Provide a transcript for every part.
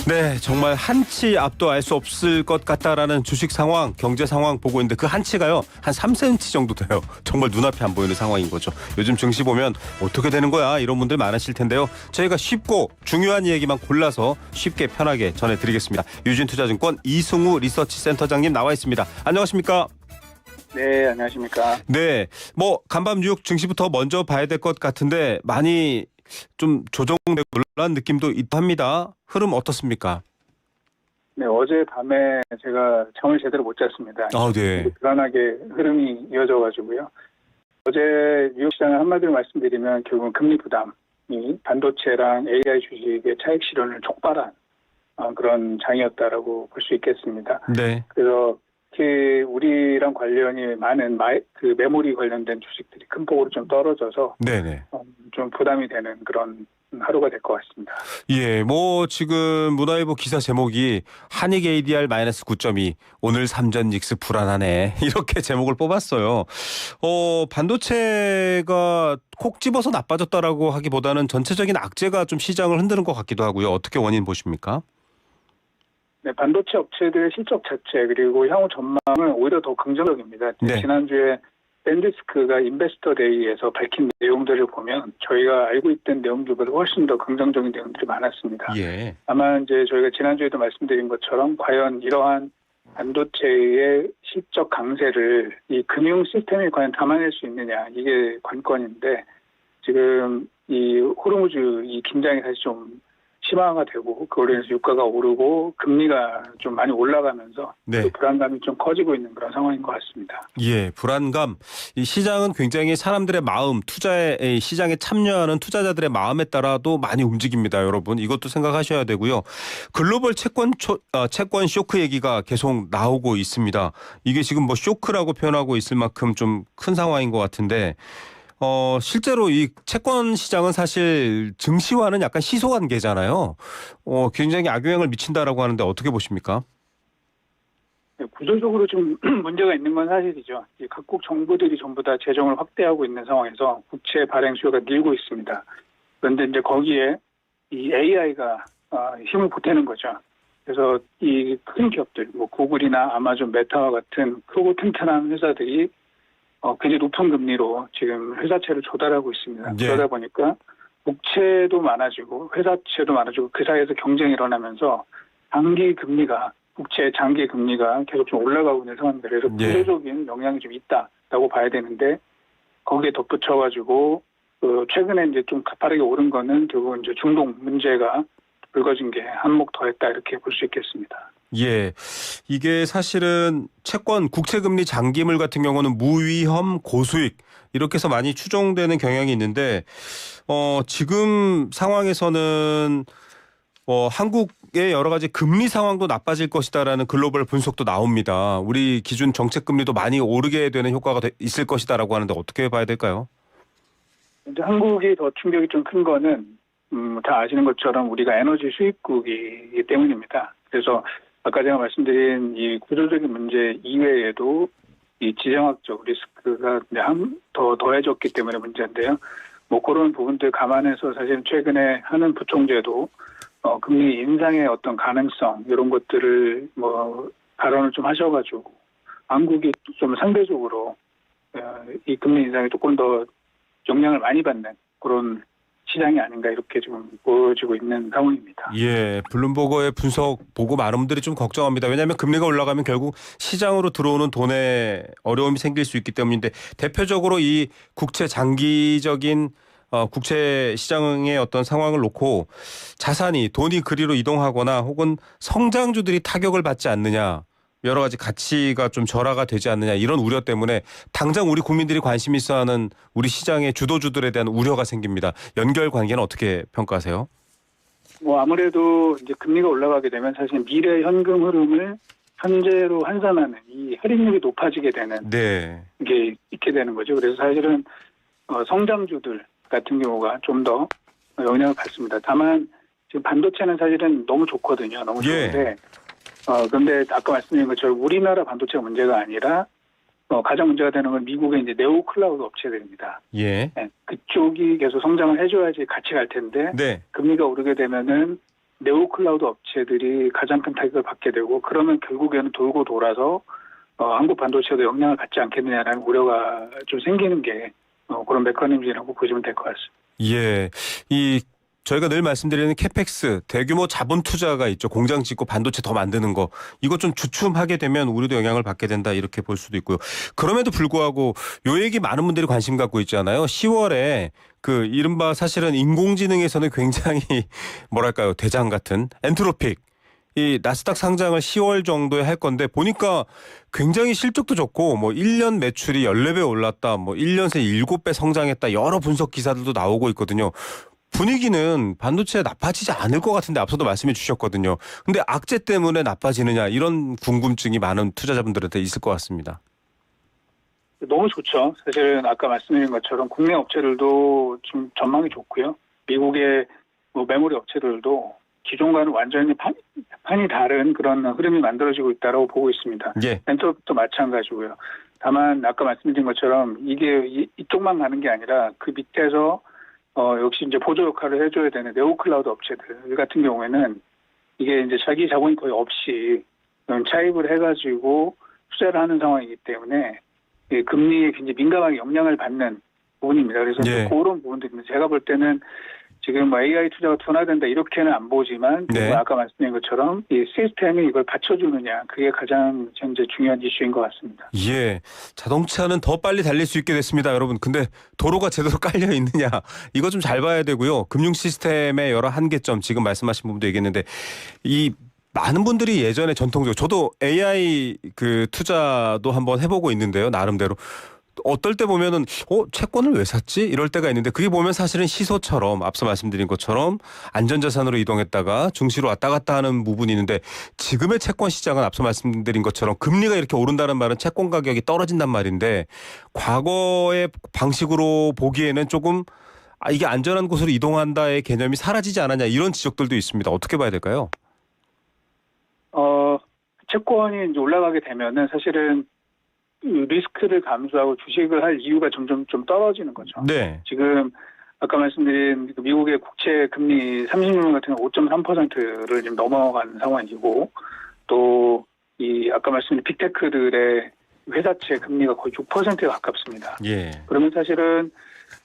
네, 정말 한치 앞도 알 수 없을 것 같다라는 주식 상황, 경제 상황 보고 있는데 그 한치가요, 한 3cm 정도 돼요. 정말 눈앞에 안 보이는 상황인 거죠. 요즘 증시 보면 어떻게 되는 거야? 이런 분들 많으실 텐데요. 저희가 쉽고 중요한 얘기만 골라서 쉽게 편하게 전해드리겠습니다. 유진투자증권 이승우 리서치센터장님 나와 있습니다. 안녕하십니까? 네, 안녕하십니까. 네, 뭐 간밤 뉴욕 증시부터 먼저 봐야 될 것 같은데 많이 좀 조정되고 놀란 느낌도 있다 합니다. 흐름 어떻습니까? 네, 어제 밤에 제가 잠을 제대로 못 잤습니다. 네. 불안하게 흐름이 이어져가지고요. 어제 뉴욕 시장을 한마디로 말씀드리면 결국은 금리 부담이 반도체랑 AI 주식의 차익 실현을 촉발한 그런 장이었다라고 볼 수 있겠습니다. 네. 그래서 특히 우리랑 관련이 많은 그 메모리 관련된 주식들이 큰 폭으로 좀 떨어져서 네네. 좀 부담이 되는 그런 하루가 될 것 같습니다. 예, 뭐 지금 문화일보 기사 제목이 한익 ADR 마이너스 9.2 오늘 삼전 닉스 불안하네 이렇게 제목을 뽑았어요. 반도체가 콕 집어서 나빠졌다라고 하기보다는 전체적인 악재가 좀 시장을 흔드는 것 같기도 하고요. 어떻게 원인 보십니까? 네, 반도체 업체들의 실적 자체 그리고 향후 전망은 오히려 더 긍정적입니다. 네. 지난주에 샌디스크가 인베스터 데이에서 밝힌 내용들을 보면 저희가 알고 있던 내용들보다 훨씬 더 긍정적인 내용들이 많았습니다. 예. 아마 이제 저희가 지난주에도 말씀드린 것처럼 과연 이러한 반도체의 실적 강세를 이 금융 시스템이 과연 담아낼 수 있느냐 이게 관건인데 지금 이 호르무즈 이 긴장이 사실 좀 심화가 되고 그걸로 인해서 유가가 오르고 금리가 좀 많이 올라가면서 네. 그 불안감이 좀 커지고 있는 그런 상황인 것 같습니다. 예, 불안감. 이 시장은 굉장히 사람들의 마음, 투자에 시장에 참여하는 투자자들의 마음에 따라도 많이 움직입니다, 여러분. 이것도 생각하셔야 되고요. 글로벌 채권 쇼크 얘기가 계속 나오고 있습니다. 이게 지금 뭐 쇼크라고 표현하고 있을 만큼 좀 큰 상황인 것 같은데. 실제로 이 채권 시장은 사실 증시와는 약간 시소관계잖아요. 굉장히 악영향을 미친다라고 하는데 어떻게 보십니까? 네, 구조적으로 좀 문제가 있는 건 사실이죠. 각국 정부들이 전부 다 재정을 확대하고 있는 상황에서 국채 발행 수요가 늘고 있습니다. 그런데 이제 거기에 이 AI가 힘을 보태는 거죠. 그래서 이 큰 기업들, 뭐 구글이나 아마존, 메타와 같은 크고 튼튼한 회사들이 굉장히 높은 금리로 지금 회사채를 조달하고 있습니다. 예. 그러다 보니까 국채도 많아지고 회사채도 많아지고 그 사이에서 경쟁이 일어나면서 단기 금리가 국채 장기 금리가 계속 좀 올라가고 있는 상황입니다. 그래서 예. 구조적인 영향이 좀 있다라고 봐야 되는데 거기에 덧붙여가지고 최근에 이제 좀 가파르게 오른 거는 결국 이제 중동 문제가 불거진 게 한몫 더했다 이렇게 볼 수 있겠습니다. 예, 이게 사실은 채권, 국채금리 장기물 같은 경우는 무위험, 고수익 이렇게 해서 많이 추정되는 경향이 있는데 지금 상황에서는 한국의 여러 가지 금리 상황도 나빠질 것이다라는 글로벌 분석도 나옵니다. 우리 기준 정책금리도 많이 오르게 되는 효과가 있을 것이다라고 하는데 어떻게 봐야 될까요? 이제 한국이 더 충격이 좀 큰 거는 다 아시는 것처럼 우리가 에너지 수입국이기 때문입니다. 그래서 아까 제가 말씀드린 이 구조적인 문제 이외에도 이 지정학적 리스크가 더 더해졌기 때문에 문제인데요. 뭐 그런 부분들 감안해서 사실 최근에 하는 부총재도 금리 인상의 어떤 가능성 이런 것들을 뭐 발언을 좀 하셔가지고 한국이 좀 상대적으로 이 금리 인상에 조금 더 영향을 많이 받는 그런 시장이 아닌가 이렇게 좀 보여지고 있는 상황입니다. 예, 블룸버그의 분석 보고 많은 분들이 좀 걱정합니다. 왜냐하면 금리가 올라가면 결국 시장으로 들어오는 돈에 어려움이 생길 수 있기 때문인데 대표적으로 이 국채 장기적인 국채 시장의 어떤 상황을 놓고 자산이 돈이 그리로 이동하거나 혹은 성장주들이 타격을 받지 않느냐. 여러 가지 가치가 좀 절하가 되지 않느냐 이런 우려 때문에 당장 우리 국민들이 관심 있어 하는 우리 시장의 주도주들에 대한 우려가 생깁니다. 연결 관계는 어떻게 평가하세요? 뭐 아무래도 이제 금리가 올라가게 되면 사실 미래 현금 흐름을 현재로 환산하는 이 할인율이 높아지게 되는 네. 게 있게 되는 거죠. 그래서 사실은 성장주들 같은 경우가 좀 더 영향을 받습니다. 다만 지금 반도체는 사실은 너무 좋거든요. 너무 좋은데 그런데 아까 말씀드린 것처럼 우리나라 반도체가 문제가 아니라 가장 문제가 되는 건 미국의 이제 네오 클라우드 업체들입니다. 예. 네, 그쪽이 계속 성장을 해줘야지 같이 갈 텐데 네. 금리가 오르게 되면은 네오클라우드 업체들이 가장 큰 타격을 받게 되고 그러면 결국에는 돌고 돌아서 한국 반도체도 영향을 받지 않겠느냐라는 우려가 좀 생기는 게 그런 메커니즘이라고 보시면 될 것 같습니다. 예. 저희가 늘 말씀드리는 캐펙스, 대규모 자본 투자가 있죠. 공장 짓고 반도체 더 만드는 거. 이거 좀 주춤하게 되면 우리도 영향을 받게 된다 이렇게 볼 수도 있고요. 그럼에도 불구하고 요 얘기 많은 분들이 관심 갖고 있잖아요. 10월에 그 이른바 사실은 인공지능에서는 굉장히 뭐랄까요. 대장 같은 엔트로픽. 이 나스닥 상장을 10월 정도에 할 건데 보니까 굉장히 실적도 좋고 뭐 1년 매출이 14배 올랐다. 뭐 1년 새 7배 성장했다. 여러 분석 기사들도 나오고 있거든요. 분위기는 반도체 나빠지지 않을 것 같은데 앞서도 말씀해 주셨거든요. 근데 악재 때문에 나빠지느냐 이런 궁금증이 많은 투자자분들한테 있을 것 같습니다. 너무 좋죠. 사실은 아까 말씀드린 것처럼 국내 업체들도 좀 전망이 좋고요. 미국의 뭐 메모리 업체들도 기존과는 완전히 판이 다른 그런 흐름이 만들어지고 있다고 보고 있습니다. 예. 엔터도 마찬가지고요. 다만 아까 말씀드린 것처럼 이게 이쪽만 가는 게 아니라 그 밑에서 역시 이제 보조 역할을 해줘야 되는 네오클라우드 업체들 같은 경우에는 이게 이제 자기 자본이 거의 없이 차입을 해가지고 투자를 하는 상황이기 때문에 금리에 굉장히 민감하게 영향을 받는 부분입니다. 그래서 예. 그런 부분들입니다. 제가 볼 때는 지금 뭐 AI 투자가 둔화된다 이렇게는 안 보지만 네. 아까 말씀드린 것처럼 이 시스템이 이걸 받쳐주느냐 그게 가장 현재 중요한 이슈인 것 같습니다. 예. 자동차는 더 빨리 달릴 수 있게 됐습니다, 여러분. 근데 도로가 제대로 깔려 있느냐 이거 좀 잘 봐야 되고요. 금융 시스템의 여러 한계점 지금 말씀하신 부분도 얘기했는데 이 많은 분들이 예전에 전통적으로 저도 AI 그 투자도 한번 해보고 있는데요. 나름대로. 어떨 때 보면은 채권을 왜 샀지? 이럴 때가 있는데 그게 보면 사실은 시소처럼 앞서 말씀드린 것처럼 안전자산으로 이동했다가 증시로 왔다 갔다 하는 부분이 있는데 지금의 채권 시장은 앞서 말씀드린 것처럼 금리가 이렇게 오른다는 말은 채권 가격이 떨어진단 말인데 과거의 방식으로 보기에는 조금 이게 안전한 곳으로 이동한다의 개념이 사라지지 않았냐 이런 지적들도 있습니다. 어떻게 봐야 될까요? 채권이 이제 올라가게 되면은 사실은 리스크를 감수하고 주식을 할 이유가 점점 좀 떨어지는 거죠. 네. 지금 아까 말씀드린 미국의 국채 금리 30년 같은 경우 5.3%를 지금 넘어간 상황이고 또 이 아까 말씀드린 빅테크들의 회사채 금리가 거의 6%에 가깝습니다. 예. 그러면 사실은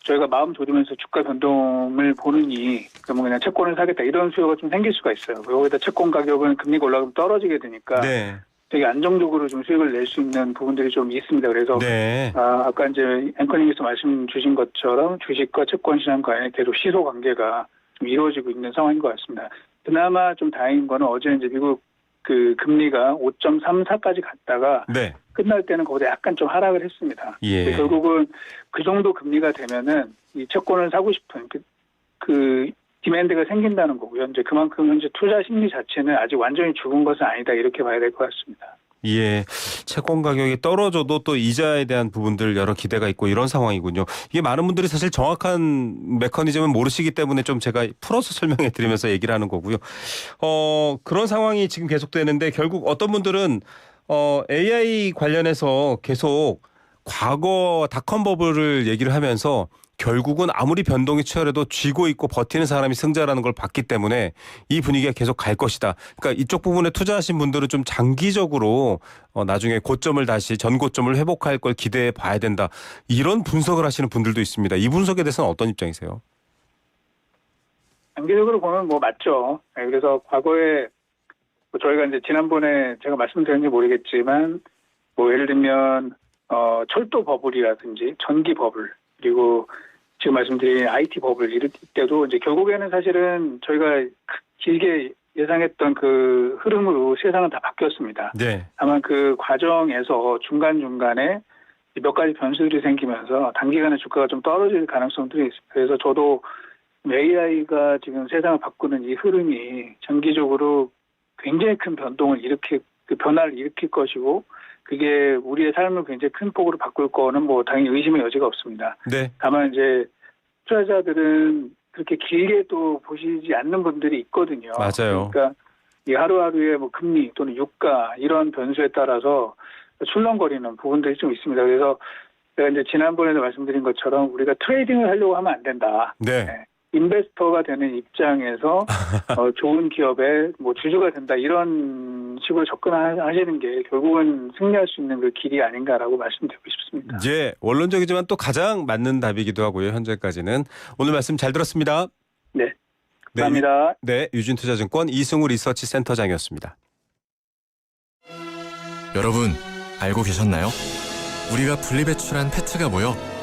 저희가 마음 졸이면서 주가 변동을 보느니 그러면 그냥 채권을 사겠다 이런 수요가 좀 생길 수가 있어요. 여기다 채권 가격은 금리가 올라가면 떨어지게 되니까 네. 되게 안정적으로 좀 수익을 낼 수 있는 부분들이 좀 있습니다. 그래서 네. 아까 이제 앵커님께서 말씀 주신 것처럼 주식과 채권 시장 간의 계속 시소 관계가 좀 이루어지고 있는 상황인 것 같습니다. 그나마 좀 다행인 거는 어제 이제 미국 그 금리가 5.34까지 갔다가 네. 끝날 때는 거기서 약간 좀 하락을 했습니다. 예. 결국은 그 정도 금리가 되면은 이 채권을 사고 싶은 그 디맨드가 생긴다는 거고요. 이제 그만큼 현재 투자 심리 자체는 아직 완전히 죽은 것은 아니다 이렇게 봐야 될 것 같습니다. 예, 채권 가격이 떨어져도 또 이자에 대한 부분들 여러 기대가 있고 이런 상황이군요. 이게 많은 분들이 사실 정확한 메커니즘은 모르시기 때문에 좀 제가 풀어서 설명해 드리면서 얘기를 하는 거고요. 그런 상황이 지금 계속되는데 결국 어떤 분들은 AI 관련해서 계속 과거 닷컴 버블을 얘기를 하면서 결국은 아무리 변동이 치열해도 쥐고 있고 버티는 사람이 승자라는 걸 봤기 때문에 이 분위기가 계속 갈 것이다. 그러니까 이쪽 부분에 투자하신 분들은 좀 장기적으로 나중에 고점을 다시 전고점을 회복할 걸 기대해 봐야 된다. 이런 분석을 하시는 분들도 있습니다. 이 분석에 대해서는 어떤 입장이세요? 장기적으로 보면 뭐 맞죠. 그래서 과거에 저희가 이제 지난번에 제가 말씀드렸는지 모르겠지만 뭐 예를 들면 철도 버블이라든지 전기 버블 그리고 지금 말씀드린 IT 버블 이럴 때도 이제 결국에는 사실은 저희가 길게 예상했던 그 흐름으로 세상은 다 바뀌었습니다. 네. 다만 그 과정에서 중간중간에 몇 가지 변수들이 생기면서 단기간에 주가가 좀 떨어질 가능성들이 있습니다. 그래서 저도 AI가 지금 세상을 바꾸는 이 흐름이 장기적으로 굉장히 큰 변동을 변화를 일으킬 것이고 그게 우리의 삶을 굉장히 큰 폭으로 바꿀 거는 뭐 당연히 의심의 여지가 없습니다. 네. 다만 이제 투자자들은 그렇게 길게 또 보시지 않는 분들이 있거든요. 맞아요. 그러니까 이 하루하루의 뭐 금리 또는 유가 이런 변수에 따라서 출렁거리는 부분들이 좀 있습니다. 그래서 제가 이제 지난번에도 말씀드린 것처럼 우리가 트레이딩을 하려고 하면 안 된다. 네. 인베스터가 되는 입장에서 좋은 기업의 뭐 주주가 된다 이런 식으로 접근하시는 게 결국은 승리할 수 있는 그 길이 아닌가라고 말씀드리고 싶습니다. 예, 원론적이지만 또 가장 맞는 답이기도 하고요. 현재까지는. 오늘 말씀 잘 들었습니다. 네, 감사합니다. 네, 유진투자증권 이승우 리서치 센터장이었습니다. 여러분, 알고 계셨나요? 우리가 분리배출한 페트가 모여